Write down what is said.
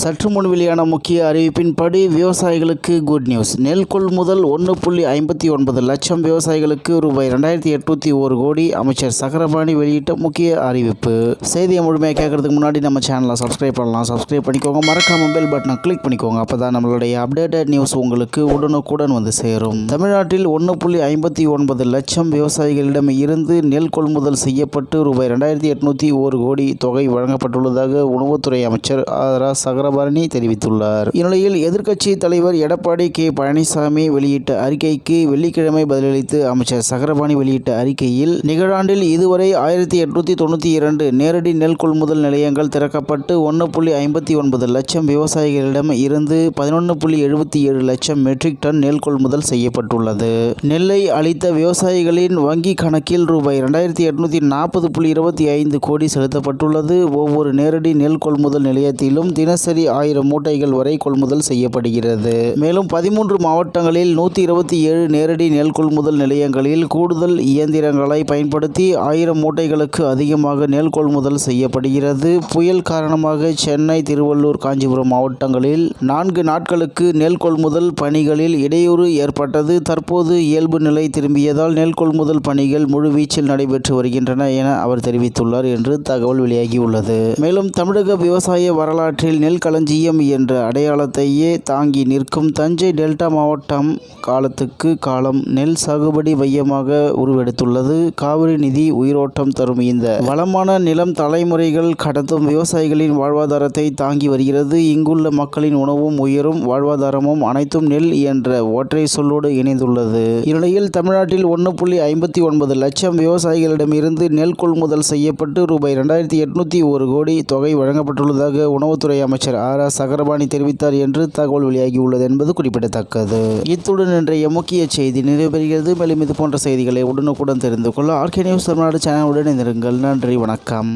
சற்று முன் வெளியான முக்கிய அறிவிப்பின்படி விவசாயிகளுக்கு குட் நியூஸ். நெல் கொள்முதல் 1.59 லட்சம் விவசாயிகளுக்கு ரூபாய் 2801 கோடி. அமைச்சர் சக்கரபாணி வெளியிட்ட முக்கிய அறிவிப்பு. செய்தியை முழுமையாக கேட்கறதுக்கு முன்னாடி நம்ம சேனலை சப்ஸ்கிரைப் பண்ணலாம். சப்ஸ்கிரைப் பண்ணிக்கோங்க. மறக்காம பெல் பட்டனை கிளிக் பண்ணிக்கோங்க. அப்பதான் நம்மளுடைய அப்டேட்டட் நியூஸ் உங்களுக்கு உடனுக்குடன் வந்து சேரும். தமிழ்நாட்டில் 1.59 லட்சம் விவசாயிகளிடம் இருந்து நெல் கொள்முதல் செய்யப்பட்டு ரூபாய் 2801 கோடி தொகை வழங்கப்பட்டுள்ளதாக உணவுத்துறை அமைச்சர் சக்கரபாணி தெரிவித்துள்ளார். இந்நிலையில் எதிர்க்கட்சி தலைவர் எடப்பாடி கே பழனிசாமி வெளியிட்ட அறிக்கைக்கு வெள்ளிக்கிழமை பதிலளித்து அமைச்சர் சக்கரபாணி வெளியிட்ட அறிக்கையில், நிகழாண்டில் இதுவரை 1892 நேரடி நெல் கொள்முதல் நிலையங்கள் திறக்கப்பட்டு 1.59 லட்சம் விவசாயிகளிடம் இருந்து 11.77 லட்சம் மெட்ரிக் டன் நெல் கொள்முதல் செய்யப்பட்டுள்ளது. நெல்லை அளித்த விவசாயிகளின் வங்கி கணக்கில் ரூபாய் 2840.25 கோடி செலுத்தப்பட்டுள்ளது. ஒவ்வொரு நேரடி நெல் கொள்முதல் நிலையத்திலும் தினசரி 1000 மூட்டைகள் வரை கொள்முதல் செய்யப்படுகிறது. மேலும் 13 மாவட்டங்களில் 127 நேரடி நெல் கொள்முதல் நிலையங்களில் கூடுதல் இயந்திரங்களை பயன்படுத்தி 1000 மூட்டைகளுக்கு அதிகமாக நெல் கொள்முதல் செய்யப்படுகிறது. புயல் காரணமாக சென்னை, திருவள்ளூர், காஞ்சிபுரம் மாவட்டங்களில் 4 நாட்களுக்கு நெல் கொள்முதல் பணிகளில் இடையூறு ஏற்பட்டது. தற்போது இயல்பு நிலை திரும்பியதால் நெல் கொள்முதல் பணிகள் முழுவீச்சில் நடைபெற்று வருகின்றன என அவர் தெரிவித்துள்ளார் என்று தகவல் வெளியாகியுள்ளது. மேலும் தமிழக விவசாய வரலாற்றில் நெல் களஞ்சியம் என்ற அடையாளத்தையே தாங்கி நிற்கும் தஞ்சை டெல்டா மாவட்டம் காலத்துக்கு காலம் நெல் சாகுபடி மையமாக உருவெடுத்துள்ளது. காவிரி நிதி உயிரோட்டம் தரும் இந்த வளமான நிலம் தலைமுறைகள் கடத்தும் விவசாயிகளின் வாழ்வாதாரத்தை தாங்கி வருகிறது. இங்குள்ள மக்களின் உணவும் உயிரும் வாழ்வாதாரமும் அனைத்தும் நெல் என்ற ஒற்றை சொல்லோடு இணைந்துள்ளது. இந்நிலையில் தமிழ்நாட்டில் 1.59 லட்சம் விவசாயிகளிடமிருந்து நெல் கொள்முதல் செய்யப்பட்டு ரூபாய் 2801 கோடி தொகை வழங்கப்பட்டுள்ளதாக உணவுத்துறை அமைச்சர் சக்கரபாணி தெரிவித்தார் என்று தகவல் வெளியாகியுள்ளது என்பது குறிப்பிடத்தக்கது. இத்துடன் இன்றைய முக்கிய செய்தி நிறைவேறுகிறது. மேலும் இது போன்ற செய்திகளை உடனுக்குடன் தெரிந்து கொள்ள ஆர்கே நியூஸ் தமிழ்நாடு சேனலுடன் இணைந்திருங்கள். நன்றி, வணக்கம்.